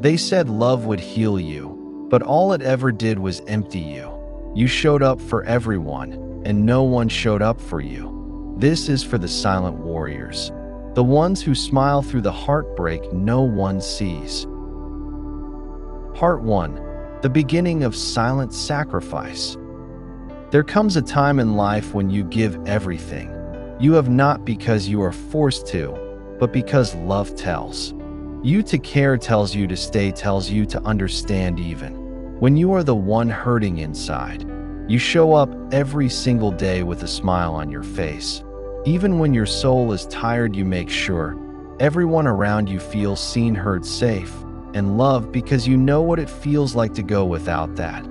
They said love would heal you, but all it ever did was empty you. You showed up for everyone, and no one showed up for you. This is for the silent warriors, the ones who smile through the heartbreak no one sees. Part 1. The beginning of silent sacrifice. There comes a time in life when you give everything. You have not because you are forced to, but because love tells. You to care tells you to stay, tells you to understand even when you are the one hurting inside. You show up every single day with a smile on your face. Even when your soul is tired, you make sure everyone around you feels seen, heard, safe, and loved because you know what it feels like to go without that.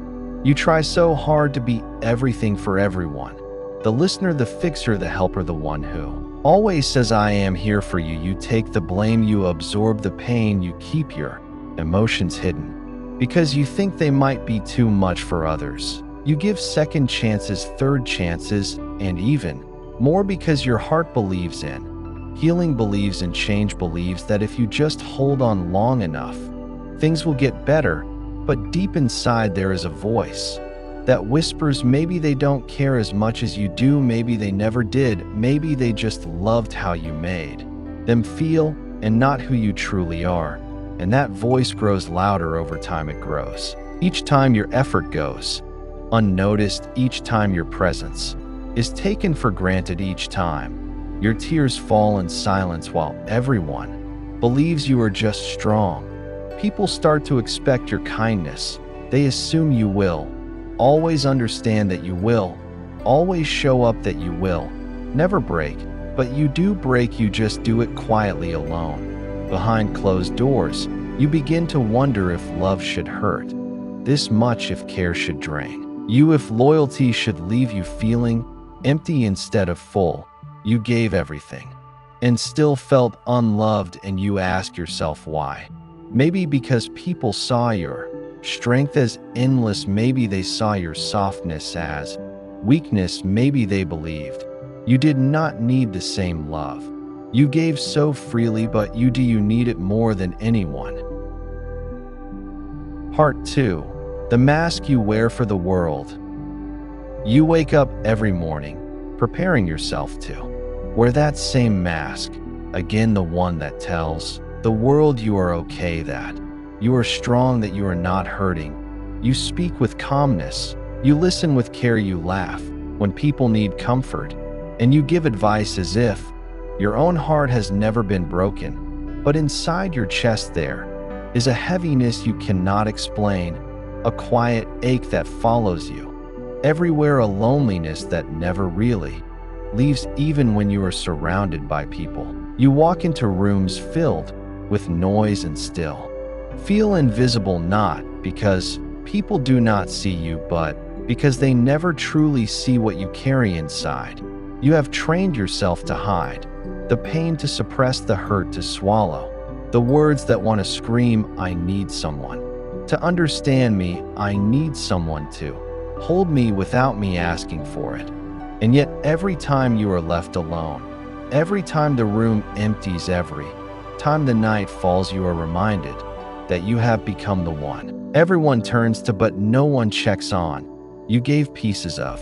You try so hard to be everything for everyone. The listener, the fixer, the helper, the one who always says, I am here for you. You take the blame, you absorb the pain, you keep your emotions hidden because you think they might be too much for others. You give second chances, third chances, and even more because your heart believes in healing, believes in change, believes that if you just hold on long enough, things will get better. But deep inside there is a voice that whispers maybe they don't care as much as you do, maybe they never did, maybe they just loved how you made them feel and not who you truly are. And that voice grows louder over time. It grows each time your effort goes unnoticed, each time your presence is taken for granted, each time your tears fall in silence while everyone believes you are just strong. People start to expect your kindness. They assume you will always understand, that you will always show up, that you will never break. But you do break, you just do it quietly alone. Behind closed doors, you begin to wonder if love should hurt this much, if care should drain you, if loyalty should leave you feeling empty instead of full. You gave everything and still felt unloved, and you ask yourself why. Maybe because people saw your strength as endless, maybe they saw your softness as weakness, maybe they believed you did not need the same love you gave so freely, but do you need it more than anyone? Part 2. The mask you wear for the world. You wake up every morning, preparing yourself to wear that same mask again, the one that tells the world you are okay, that you are strong, that you are not hurting. You speak with calmness, you listen with care, you laugh when people need comfort, and you give advice as if your own heart has never been broken. But inside your chest there is a heaviness you cannot explain, a quiet ache that follows you everywhere, a loneliness that never really leaves even when you are surrounded by people. You walk into rooms filled with noise and still feel invisible, not because people do not see you, but because they never truly see what you carry inside. You have trained yourself to hide the pain, to suppress the hurt, to swallow the words that want to scream. I need someone to understand me. I need someone to hold me without me asking for it. And yet every time you are left alone, every time the room empties, every time the night falls, you are reminded that you have become the one everyone turns to, but no one checks on. You gave pieces of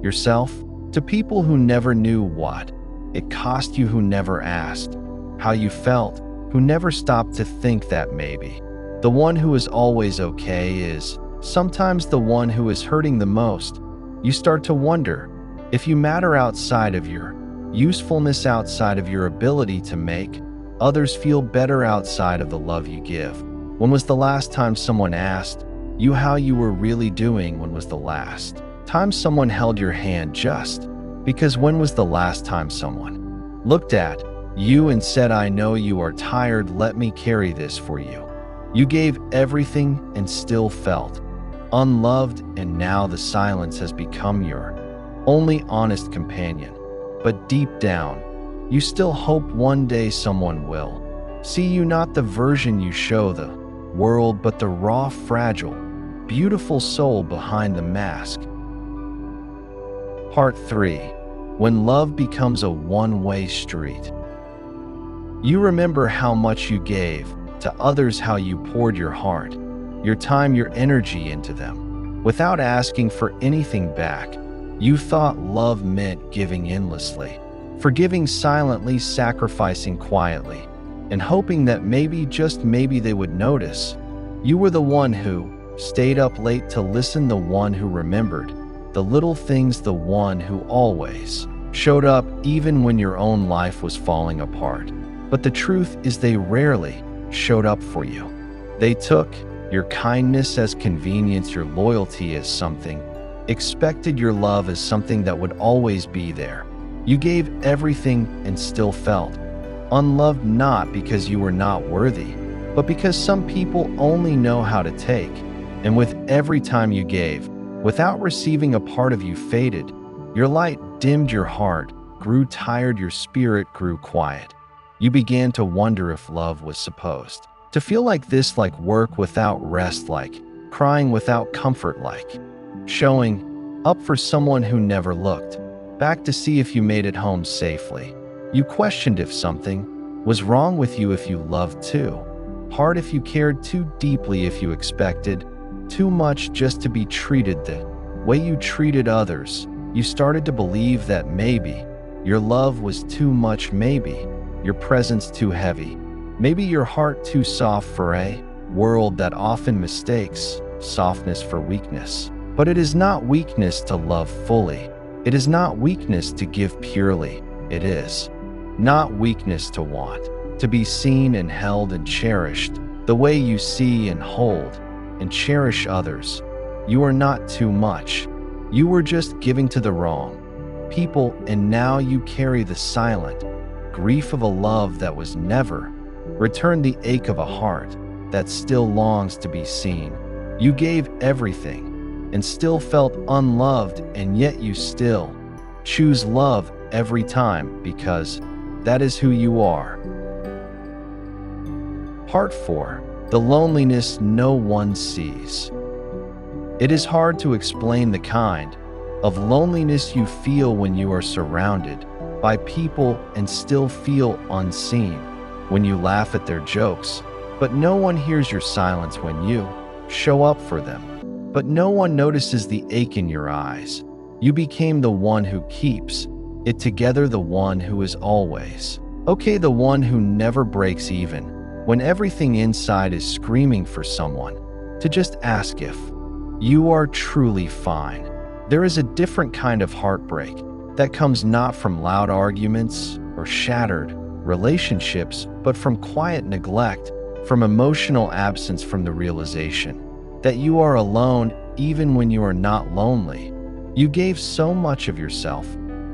yourself to people who never knew what it cost you, who never asked how you felt, who never stopped to think that maybe the one who is always okay is sometimes the one who is hurting the most. You start to wonder if you matter outside of your usefulness, outside of your ability to make others feel better, outside of the love you give. When was the last time someone asked you how you were really doing? When was the last time someone held your hand just because? When was the last time someone looked at you and said, I know you are tired, let me carry this for you? You gave everything and still felt unloved, and now the silence has become your only honest companion. But deep down, you still hope one day someone will see you, not the version you show the world, but the raw, fragile, beautiful soul behind the mask. Part 3. When love becomes a one-way street. You remember how much you gave, to others how you poured your heart, your time, your energy into them, without asking for anything back. You thought love meant giving endlessly, forgiving silently, sacrificing quietly, and hoping that maybe, just maybe, they would notice. You were the one who stayed up late to listen, the one who remembered the little things, the one who always showed up even when your own life was falling apart. But the truth is, they rarely showed up for you. They took your kindness as convenience, your loyalty as something expected, your love as something that would always be there. You gave everything and still felt unloved, not because you were not worthy, but because some people only know how to take. And with every time you gave, without receiving, a part of you faded. Your light dimmed, your heart grew tired, your spirit grew quiet. You began to wonder if love was supposed to feel like this, like work without rest, like crying without comfort, like showing up for someone who never looked back to see if you made it home safely. You questioned if something was wrong with you, if you loved too hard, if you cared too deeply, if you expected too much just to be treated the way you treated others. You started to believe that maybe your love was too much, maybe your presence too heavy, maybe your heart too soft for a world that often mistakes softness for weakness. But it is not weakness to love fully. It is not weakness to give purely. It is not weakness to want to be seen and held and cherished the way you see and hold and cherish others. You are not too much. You were just giving to the wrong people, and now you carry the silent grief of a love that was never returned, the ache of a heart that still longs to be seen. You gave everything and still felt unloved, and yet you still choose love every time because that is who you are. Part 4. The loneliness no one sees. It is hard to explain the kind of loneliness you feel when you are surrounded by people and still feel unseen, when you laugh at their jokes, but no one hears your silence, when you show up for them, but no one notices the ache in your eyes. You became the one who keeps it together, the one who is always okay, the one who never breaks even when everything inside is screaming for someone to just ask if you are truly fine. There is a different kind of heartbreak that comes not from loud arguments or shattered relationships, but from quiet neglect, from emotional absence, from the realization that you are alone even when you are not lonely. You gave so much of yourself.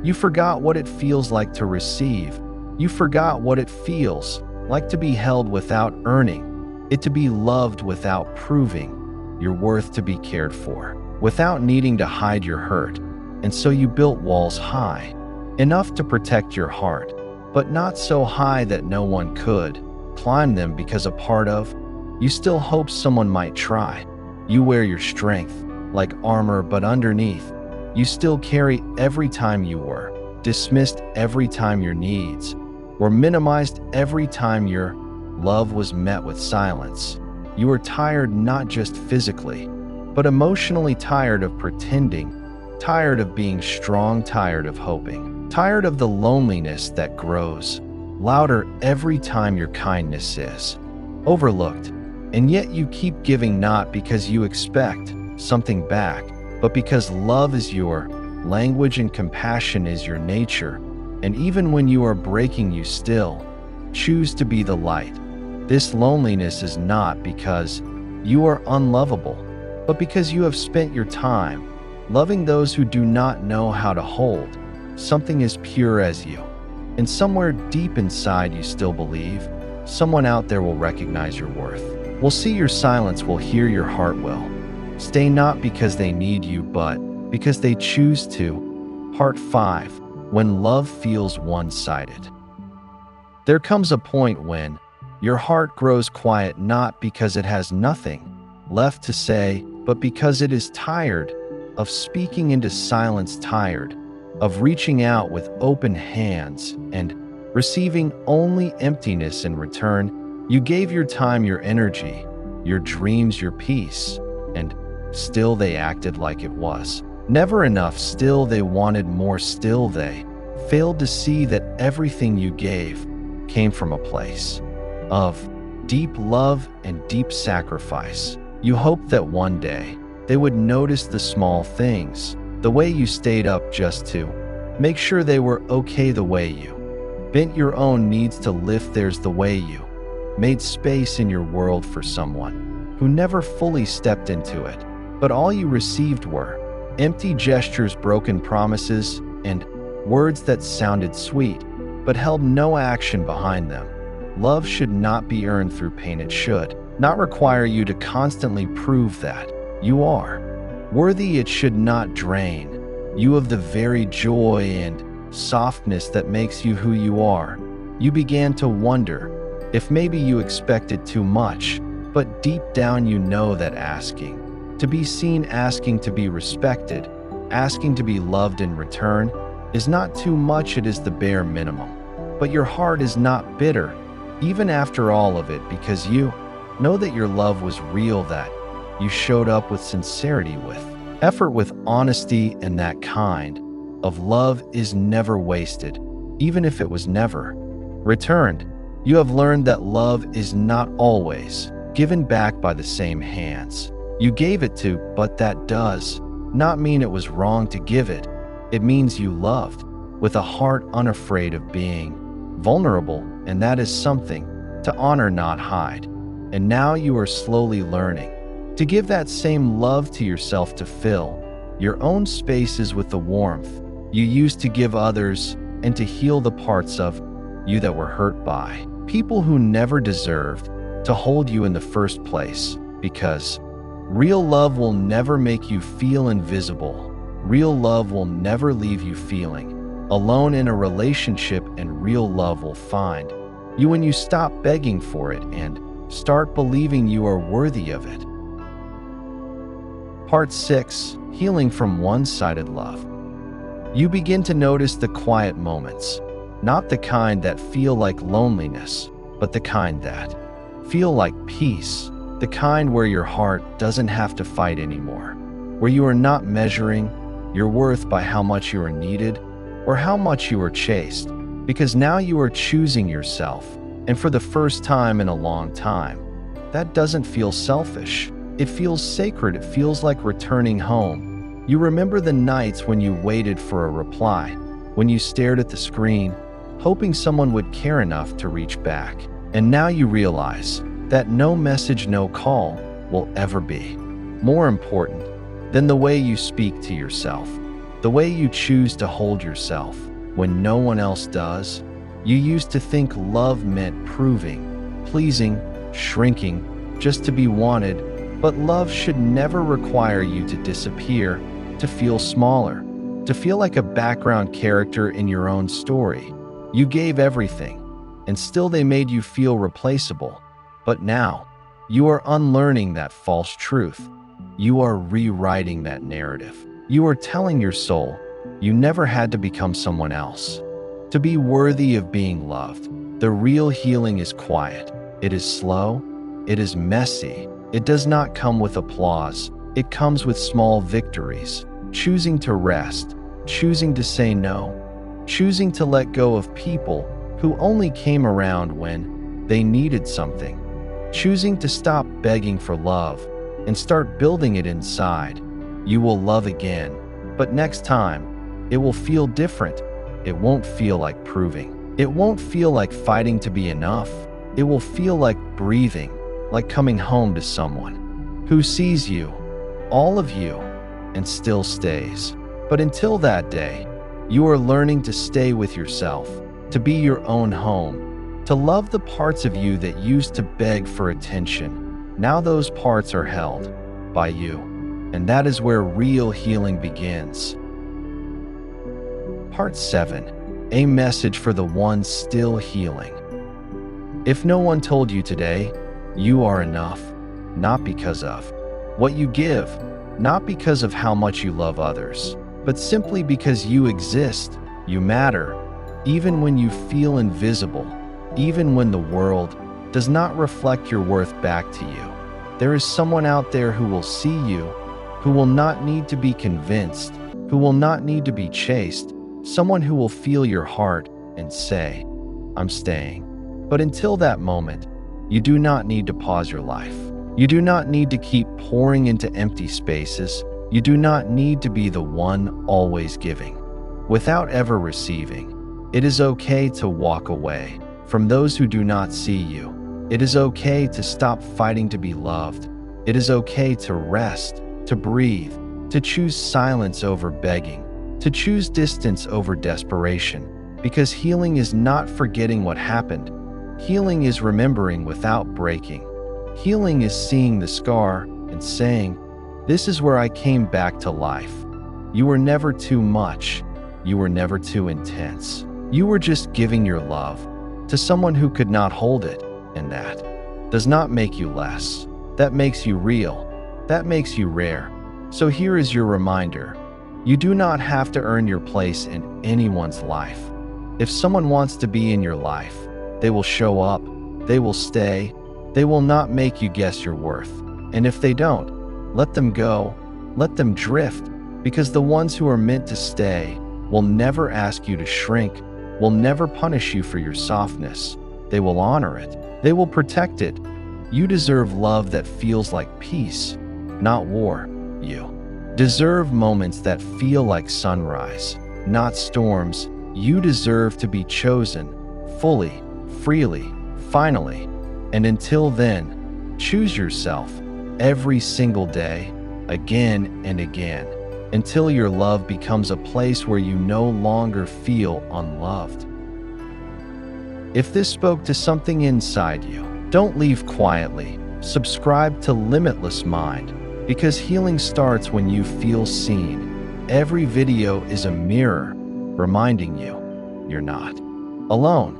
You forgot what it feels like to receive. You forgot what it feels like to be held without earning it, to be loved without proving your worth, to be cared for without needing to hide your hurt. And so you built walls high enough to protect your heart, but not so high that no one could climb them, because a part of you still hopes someone might try. You wear your strength like armor, but underneath you still carry every time you were dismissed, every time your needs were minimized, every time your love was met with silence. You were tired, not just physically, but emotionally, tired of pretending, tired of being strong, tired of hoping, tired of the loneliness that grows louder every time your kindness is overlooked. And yet you keep giving, not because you expect something back, but because love is your language and compassion is your nature. And even when you are breaking, you still choose to be the light. This loneliness is not because you are unlovable, but because you have spent your time loving those who do not know how to hold something as pure as you. And somewhere deep inside you still believe someone out there will recognize your worth, will see your silence, will hear your heart, will stay, not because they need you, but because they choose to. Part 5. When love feels one-sided. There comes a point when your heart grows quiet, not because it has nothing left to say, but because it is tired of speaking into silence, tired of reaching out with open hands and receiving only emptiness in return. You gave your time, your energy, your dreams, your peace, and still they acted like it was never enough. Still they wanted more. Still they failed to see that everything you gave came from a place of deep love and deep sacrifice. You hoped that one day they would notice the small things, the way you stayed up just to make sure they were okay, the way you bent your own needs to lift theirs, the way you made space in your world for someone who never fully stepped into it. But all you received were empty gestures, broken promises, and words that sounded sweet but held no action behind them. Love should not be earned through pain. It should not require you to constantly prove that you are worthy. It should not drain you of the very joy and softness that makes you who you are. You began to wonder if maybe you expected too much, but deep down you know that asking to be seen, asking to be respected, asking to be loved in return is not too much. It is the bare minimum. But your heart is not bitter, even after all of it, because you know that your love was real, that you showed up with sincerity, with effort, with honesty, and that kind of love is never wasted, even if it was never returned. You have learned that love is not always given back by the same hands you gave it to, but that does not mean it was wrong to give it. It means you loved with a heart unafraid of being vulnerable, and that is something to honor, not hide. And now you are slowly learning to give that same love to yourself, to fill your own spaces with the warmth you used to give others, and to heal the parts of you that were hurt by people who never deserved to hold you in the first place. Because real love will never make you feel invisible. Real love will never leave you feeling alone in a relationship, and real love will find you when you stop begging for it and start believing you are worthy of it. Part 6. Healing from one-sided love. You begin to notice the quiet moments, not the kind that feel like loneliness, but the kind that feel like peace, the kind where your heart doesn't have to fight anymore, where you are not measuring your worth by how much you are needed or how much you are chased, because now you are choosing yourself, and for the first time in a long time, that doesn't feel selfish. It feels sacred. It feels like returning home. You remember the nights when you waited for a reply, when you stared at the screen, hoping someone would care enough to reach back. And now you realize that no message, no call will ever be more important than the way you speak to yourself, the way you choose to hold yourself when no one else does. You used to think love meant proving, pleasing, shrinking, just to be wanted, but love should never require you to disappear, to feel smaller, to feel like a background character in your own story. You gave everything, and still they made you feel replaceable. But now, you are unlearning that false truth. You are rewriting that narrative. You are telling your soul you never had to become someone else to be worthy of being loved. The real healing is quiet. It is slow. It is messy. It does not come with applause. It comes with small victories. Choosing to rest, choosing to say no, choosing to let go of people who only came around when they needed something, choosing to stop begging for love and start building it inside. You will love again, but next time, it will feel different. It won't feel like proving. It won't feel like fighting to be enough. It will feel like breathing, like coming home to someone who sees you, all of you, and still stays. But until that day, you are learning to stay with yourself, to be your own home, to love the parts of you that used to beg for attention. Now those parts are held by you, and that is where real healing begins. Part 7. A message for the ones still healing. If no one told you today, you are enough, not because of what you give, not because of how much you love others, but simply because you exist, you matter, even when you feel invisible, even when the world does not reflect your worth back to you. There is someone out there who will see you, who will not need to be convinced, who will not need to be chased, someone who will feel your heart and say, "I'm staying." But until that moment, you do not need to pause your life. You do not need to keep pouring into empty spaces. You do not need to be the one always giving without ever receiving. It is okay to walk away from those who do not see you. It is okay to stop fighting to be loved. It is okay to rest, to breathe, to choose silence over begging, to choose distance over desperation, because healing is not forgetting what happened. Healing is remembering without breaking. Healing is seeing the scar and saying, "This is where I came back to life." You were never too much. You were never too intense. You were just giving your love to someone who could not hold it, and that does not make you less. That makes you real. That makes you rare. So here is your reminder. You do not have to earn your place in anyone's life. If someone wants to be in your life, they will show up, they will stay, they will not make you guess your worth. And if they don't, let them go, let them drift, because the ones who are meant to stay will never ask you to shrink, will never punish you for your softness. They will honor it. They will protect it. You deserve love that feels like peace, not war. You deserve moments that feel like sunrise, not storms. You deserve to be chosen, fully, freely, finally. And until then, choose yourself every single day, again and again, until your love becomes a place where you no longer feel unloved. If this spoke to something inside you, don't leave quietly. Subscribe to Limitless Mind, because healing starts when you feel seen. Every video is a mirror reminding you you're not alone.